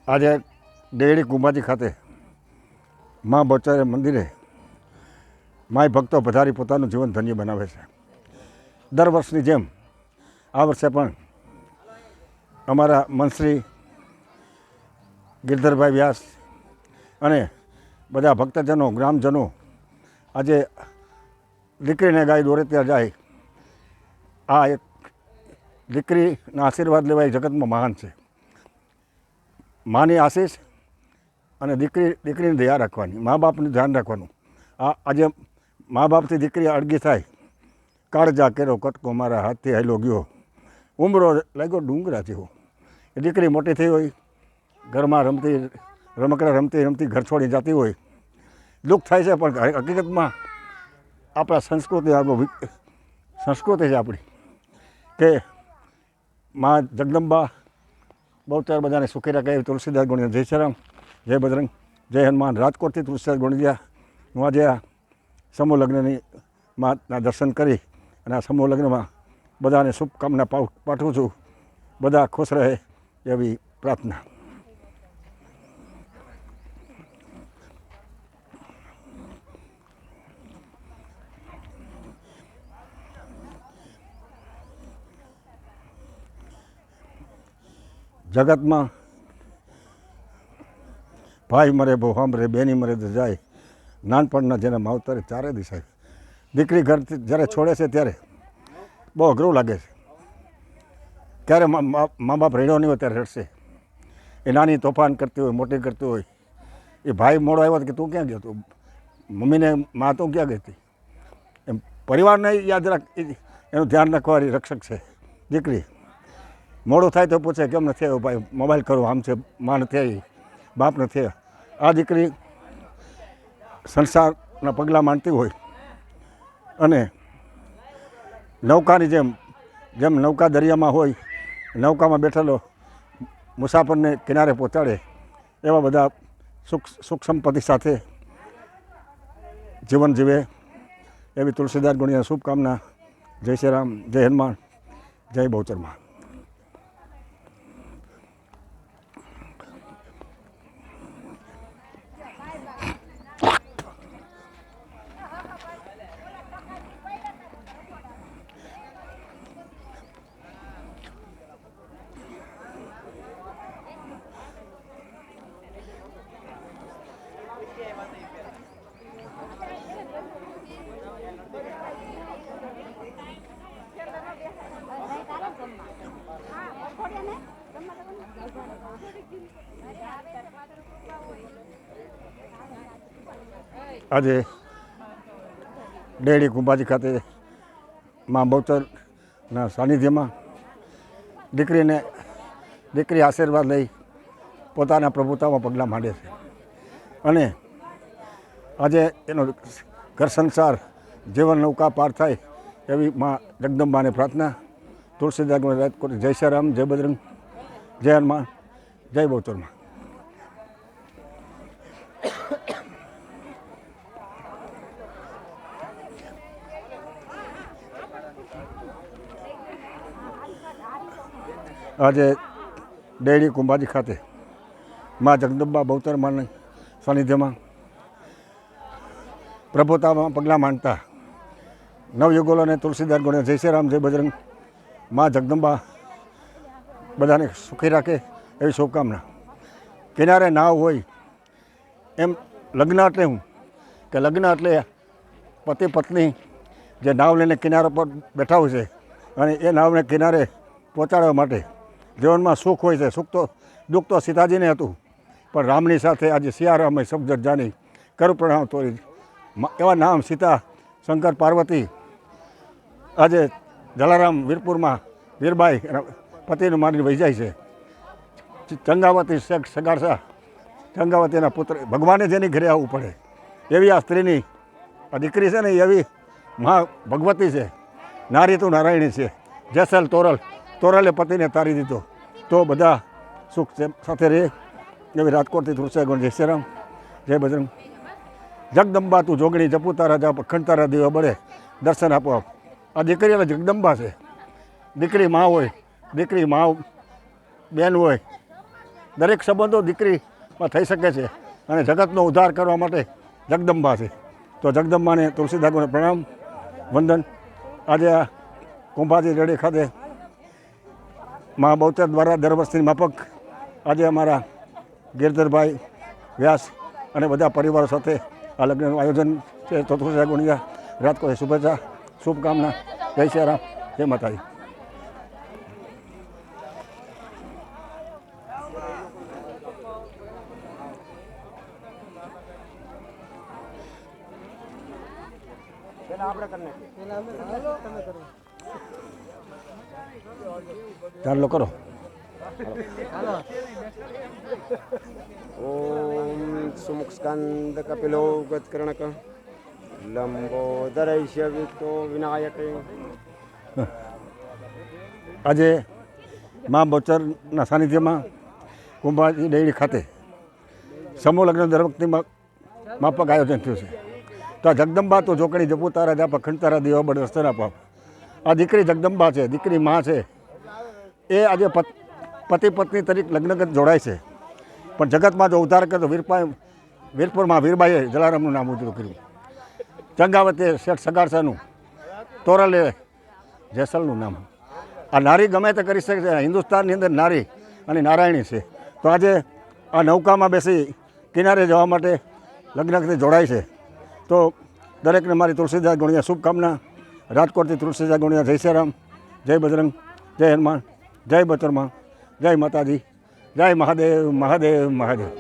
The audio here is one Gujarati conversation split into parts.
આજે ડેડી કુંભાજી ખાતે મા બહુચર મંદિરે માય ભક્તો પધારી પોતાનું જીવન ધન્ય બનાવે છે. દર વર્ષની જેમ આ વર્ષે પણ અમારા મંત્રી ગિરધરભાઈ વ્યાસ અને બધા ભક્તજનો ગ્રામજનો આજે દીકરીને ગાય દોરે ત્યાં જાય. આ એક દીકરીના આશીર્વાદ લેવા એ જગતમાં મહાન છે. માની આશીષ અને દીકરીની દયા રાખવાની, મા બાપનું ધ્યાન રાખવાનું. આજે મા બાપથી દીકરી અળગી થાય, કાળજા કેરો કટકો મારા હાથથી હાલ્યો ગયો, ઉમરો લાગ્યો ડુંગરા જેવો. એ દીકરી મોટી થઈ હોય, ઘરમાં રમકડા રમતી ઘર છોડી જતી હોય, દુઃખ થાય છે. પણ હકીકતમાં આપણા સંસ્કૃતિ છે આપણી કે મા જગદંબા બહુચર બધાને સુખી રાખે. તુલસીદાસ ગુણિયા, જય શ્રી રામ, જય બજરંગ, જય હનુમાન. રાજકોટથી તુલસીદાસ ગુણિયાનું આજે આ સમૂહ લગ્નની માના દર્શન કરી અને આ સમૂહ લગ્નમાં બધાને શુભકામના પાઠવું છું. બધા ખુશ રહે એવી પ્રાર્થના. જગતમાં ભાઈ મરે બહુ સાંભળે, બેની મરે તો જાય, નાનપણના જેને માવતરે ચારે દિશાય. દીકરી ઘરથી જ્યારે છોડે છે ત્યારે બહુ અઘરું લાગે છે. ક્યારે મા બાપ રેડો નહીં હોય ત્યારે રડશે. એ નાની તોફાન કરતી હોય, મોટી કરતી હોય. એ ભાઈ મોડો આવ્યો કે તું ક્યાં ગયો તું, મમ્મીને મા તું ક્યાં ગઈ હતી. એમ પરિવારને યાદ રાખ, એનું ધ્યાન રાખવાની રક્ષક છે દીકરી. મોડું થાય તો પૂછે કેમ નથી આવ્યો ભાઈ, મોબાઈલ કરો, આમ છે, મા નથી આવી, બાપ નથી. આ દીકરી સંસારના પગલાં માંડતી હોય અને નૌકાની જેમ નૌકા દરિયામાં હોય, નૌકામાં બેઠેલો મુસાફરને કિનારે પહોંચાડે, એવા બધા સુખ સંપત્તિ સાથે જીવન જીવે એવી તુલસીદાસ ગુણિયા શુભકામના. જય શ્રી રામ, જય હનુમાન, જય બહુચરમાં. આજે ડેડી કુંભાજી ખાતે મા બહુચરના સાનિધ્યમાં દીકરી આશીર્વાદ લઈ પોતાના પ્રભુતામાં પગલાં માંડે છે. અને આજે એનો ઘર સંસાર જીવન નૌકા પાર થાય એવી મા જગદંબાને પ્રાર્થના. તુલસીદાસ રાજકોટ. જય શ્રી રામ, જય બજરંગ, જય હનુમાન, જય બહુચરમાં. આજે ડેડી કુંભાજી ખાતે મા જગદંબા બહુચર માના સાનિધ્યમાં પ્રભુતામાં પગલાં માંડતા નવયુગલોને તુલસીદાસ ગુણિયા, જય શ્રી રામ, જય બજરંગ, મા જગદંબા બધાને સુખી રાખે એવી શુભકામના. કિનારે નાવ હોય એમ લગ્ન એટલે હું કે લગ્ન એટલે પતિ પત્ની જે નાવ લઈને કિનારા પર બેઠા હોય છે અને એ નાવને કિનારે પહોંચાડવા માટે જીવનમાં સુખ હોય છે. દુઃખ તો સીતાજીને હતું, પણ રામની સાથે આજે સિયારામે સબજટ જાની કરું પ્રણામ તોરી. એવા નામ સીતા, શંકર, પાર્વતી. આજે જલારામ વીરપુરમાં વીરબાઈ પતિને મારીને વહી જાય છે. ચંગાવતી શેખ સગારસા, ચંગાવતીના પુત્ર, ભગવાને જેની ઘરે આવવું પડે એવી આ સ્ત્રીની આ દીકરી છે ને, એવી મહા ભગવતી છે. નારી તું નારાયણી છે. જેસલ તોરલે પતિને તારી દીધો. તો બધા સુખ સાથે રહે એવી રાજકોટથી તુલસીદાસ ગુણ. જય શ્રી રામ, જય બજરંગ. જગદંબા તું જોગણી, જપુ તારા જાપ, અખંડ તારા દીવા બળે, દર્શન આપો. આ દીકરી એટલે જગદંબા છે. દીકરી મા હોય, દીકરી મા બેન હોય, દરેક સંબંધો દીકરીમાં થઈ શકે છે અને જગતનો ઉદ્ધાર કરવા માટે જગદંબા છે. તો જગદંબાને તુલસીદાસને પ્રણામ વંદન. આજે આ કુંભાજી રેડી ખાતે મા બહુચર દ્વારા દર વર્ષની માફક આજે અમારા ગિરધરભાઈ વ્યાસ અને બધા પરિવારો સાથે આ લગ્નનું આયોજન છે. તો તુલસીદાસ ગુણિયા રાજકોટ શુભેચ્છા શુભકામના. જય શ્રી રામ, જય માતાજી. ચાલો કરો. ઓમ સુમુખ સ્કંદ કપિલો ગતકર્ણક લંબોદરૈષ્ય વિતો વિનાયક. આજે મા બહુચરના સાનિધ્યમાં કુંભાજી ડેરી ખાતે સમૂહ લગ્ન દર વખતે માફક આયોજન થયું છે. તો આ જગદંબા તો જોકણી જપુ તારા જાપા ખંડતારા દેવા બળ રસ્તના પાપ. આ દીકરી જગદંબા છે, દીકરી મા છે. એ આજે પતિ પત્ની તરીકે લગ્નગત જોડાય છે. પણ જગતમાં જો ઉદ્ધાર કરતો વીરપુરમાં વીરબાઈએ જલારામનું નામ ઉજળું કર્યું. ચંગાવતે શેઠ સગારસાનું, તોરલે જેસલનું નામ. આ નારી ગમે તે કરી શકે છે. હિન્દુસ્તાનની અંદર નારી અને નારાયણી છે. તો આજે આ નૌકામાં બેસી કિનારે જવા માટે લગ્નથી જોડાય છે. તો દરેકને મારી તુલસીદાસ ગુણિયા શુભકામના. રાજકોટથી તુલસીદાસ ગુણિયા. જય શ્રી રામ, જય બજરંગ, જય હનુમાન, જય બચરમાં, જય માતાજી, જય મહાદેવ મહાદેવ મહાદેવ.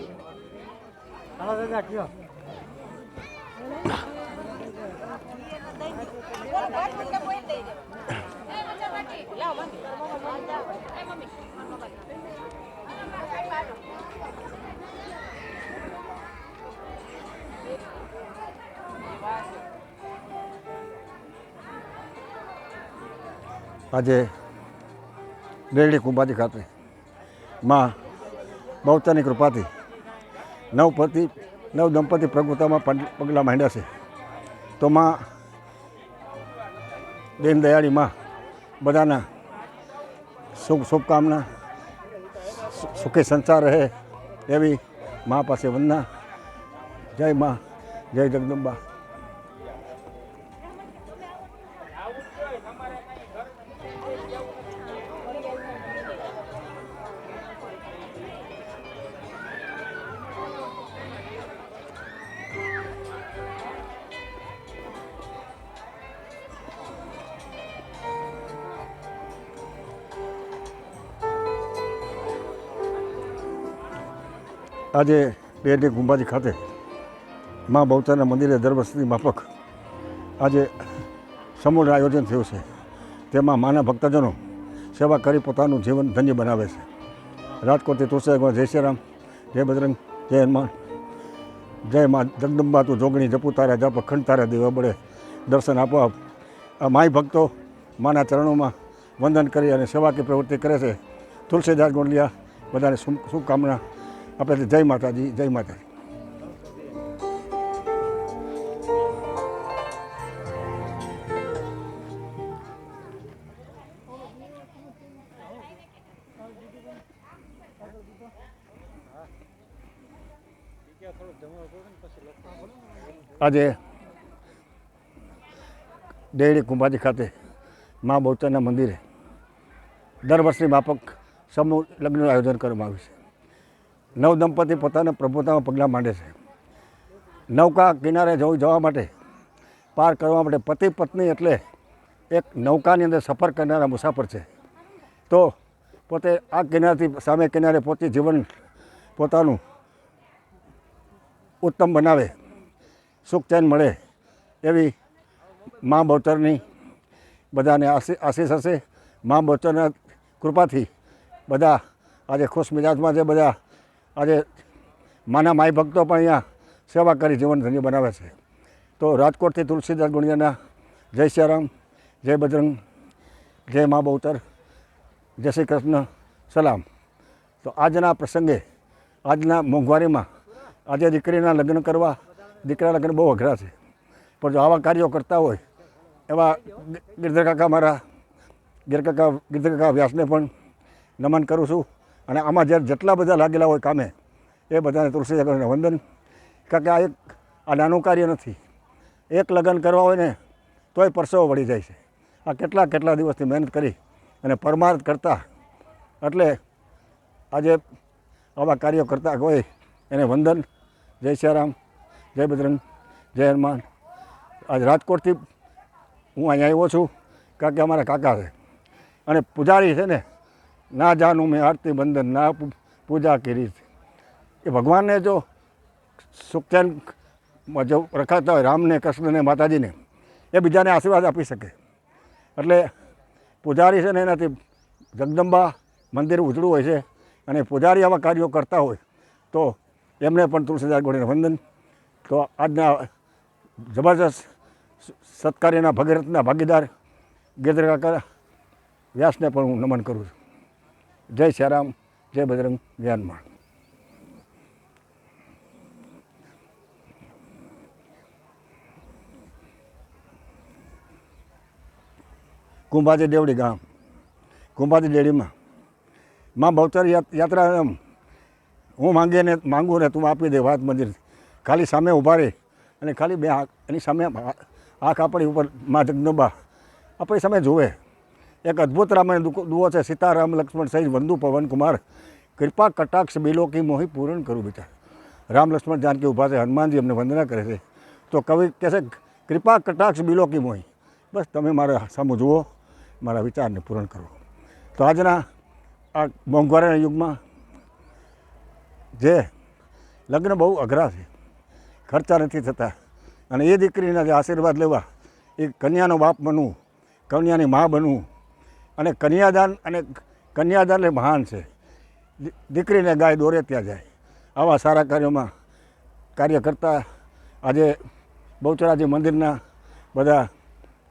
આજે ડેરડી કુંભાજી ખાતે માં બહુચરની કૃપાથી નવ દંપતી પ્રભુતામાં પગલાં માંડ્યા છે. તો માં દીનદયાળી માં બધાના શુભકામના, સુખી સંસાર રહે એવી મા પાસે વંદના. જય માં, જય જગદંબા. આજે ડેરડી કુંભાજી ખાતે મા બહુચરના મંદિરે દર વર્ષની માફક આજે સમૂહ આયોજન થયું છે. તેમાં માના ભક્તજનો સેવા કરી પોતાનું જીવન ધન્ય બનાવે છે. રાજકોટથી તુલસીદાસ, જય શ્રી રામ, જય બજરંગ, જય હનુમાન, જય મા જગદંબા તું જોગણી જપુ તારા જાપ ખંડ તારા દેવા બળે દર્શન આપો. આ માય ભક્તો માના ચરણોમાં વંદન કરી અને સેવાકી પ્રવૃત્તિ કરે છે. તુલસીદાસ ગોંડલિયા બધાને શુભકામના આપે છે. જય માતાજી, જય માતાજી. આજે ડેરડી કુંભાજી ખાતે મા બહુચરના મંદિરે દર વર્ષની માફક સમૂહ લગ્નનું આયોજન કરવામાં આવ્યું છે. નવ દંપતી પોતાના પ્રભુતામાં પગલાં માંડે છે. નૌકા કિનારે જવા માટે, પાર કરવા માટે પતિ પત્ની એટલે એક નૌકાની અંદર સફર કરનારા મુસાફર છે. તો પોતે આ કિનારેથી સામે કિનારે પહોંચી જીવન પોતાનું ઉત્તમ બનાવે, સુખ ચેન મળે એવી મા બહુચરની બધાને આશીષ હશે. મા બહુચરના કૃપાથી બધા આજે ખુશ મિજાજમાં છે. બધા આજે માના માય ભક્તો પણ અહીંયા સેવા કરી જીવન ધન્ય બનાવે છે. તો રાજકોટથી તુલસીદાસ ગુણિયાના જય શ્રી રામ, જય બજરંગ, જય મા બહુચર, જય શ્રી કૃષ્ણ, સલામ. તો આજના પ્રસંગે, આજના મોંઘવારીમાં આજે દીકરીના લગ્ન કરવા, દીકરા લગ્ન બહુ અઘરા છે. પણ જો આવા કાર્યો કરતા હોય એવા ગિરધર કાકા વ્યાસને પણ નમન કરું છું. અને આમાં જેટલા બધા લાગેલા હોય કામે એ બધાને તુલસીદાસ ગણેશને વંદન. કારણ કે આ નાનું કાર્ય નથી. એક લગ્ન કરવા હોય ને તોય પરસેવો વળી જાય છે. આ કેટલા દિવસથી મહેનત કરી અને પરમાર્થ કરતા, એટલે આજે આવા કાર્યો કરતા હોય એને વંદન. જય સિયારામ, જય બજરંગ, જય હનુમાન. આજ રાજકોટથી હું અહીંયા આવ્યો છું કારણ કે અમારા કાકા છે અને પૂજારી છે ને, ના જાનું મેં આરતી બંધન ના પૂજા કરી. એ ભગવાનને જો સુખ ચેનમાં જો રખાતા હોય, રામને, કૃષ્ણને, માતાજીને, એ બીજાને આશીર્વાદ આપી શકે. એટલે પૂજારી છે ને એનાથી જગદંબા મંદિર ઉજળું હોય છે અને પૂજારી આવા કાર્યો કરતા હોય તો એમને પણ તુલસીદાસ ગોળીને વંદન. તો આજના જબરજસ્ત સત્કાર્યના ભગીરથના ભાગીદાર ગિરધર કાકા વ્યાસને પણ હું નમન કરું છું. જય સિયારામ, જય બજરંગ, જય હનુમાન. કુંભાજી દેવડી ગામ, કુંભાજી દેવડીમાં માં બહુચર યાત્રા એમ હું માંગુ ને તું આપી દે વાત મંદિર. ખાલી સામે ઊભા રહી અને ખાલી બે એની સામે આંખ આપણી ઉપર માં જગદંબા આપણી સામે જોવે. એક અદ્ભુત રામાયણ દુઓ છે, સીતારામ લક્ષ્મણ સહિત વંદુ પવન કુમાર, કૃપા કટાક્ષ બિલોકી મોહી પૂરણ કરું બેટા. રામ લક્ષ્મણ જાનકી ઊભા છે, હનુમાનજી અમને વંદના કરે છે. તો કવિ કહે છે કૃપા કટાક્ષ બિલોકી મોહી, બસ તમે મારા સામું જુઓ, મારા વિચારને પૂરણ કરો. તો આજના આ મોંઘવારીના યુગમાં જે લગ્ન બહુ અઘરા છે, ખર્ચા નથી થતા, અને એ દીકરીના જે આશીર્વાદ લેવા, એ કન્યાનો બાપ બનવું, કન્યાની મા બનવું, અને કન્યાદાન એ મહાન છે. દીકરીને ગાય દોરે ત્યાં જાય. આવા સારા કાર્યોમાં કાર્ય કરતા આજે બહુચરાજી મંદિરના બધા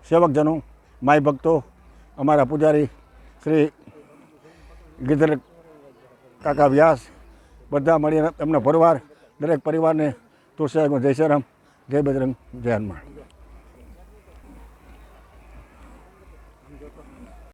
સેવકજનો, માય ભક્તો, અમારા પૂજારી શ્રી ગિરધર કાકા વ્યાસ, બધા મળીને એમનો પરિવાર, દરેક પરિવારને તુલસીદાસ જય સિયારામ, જય બજરંગ, જય હનુમાન.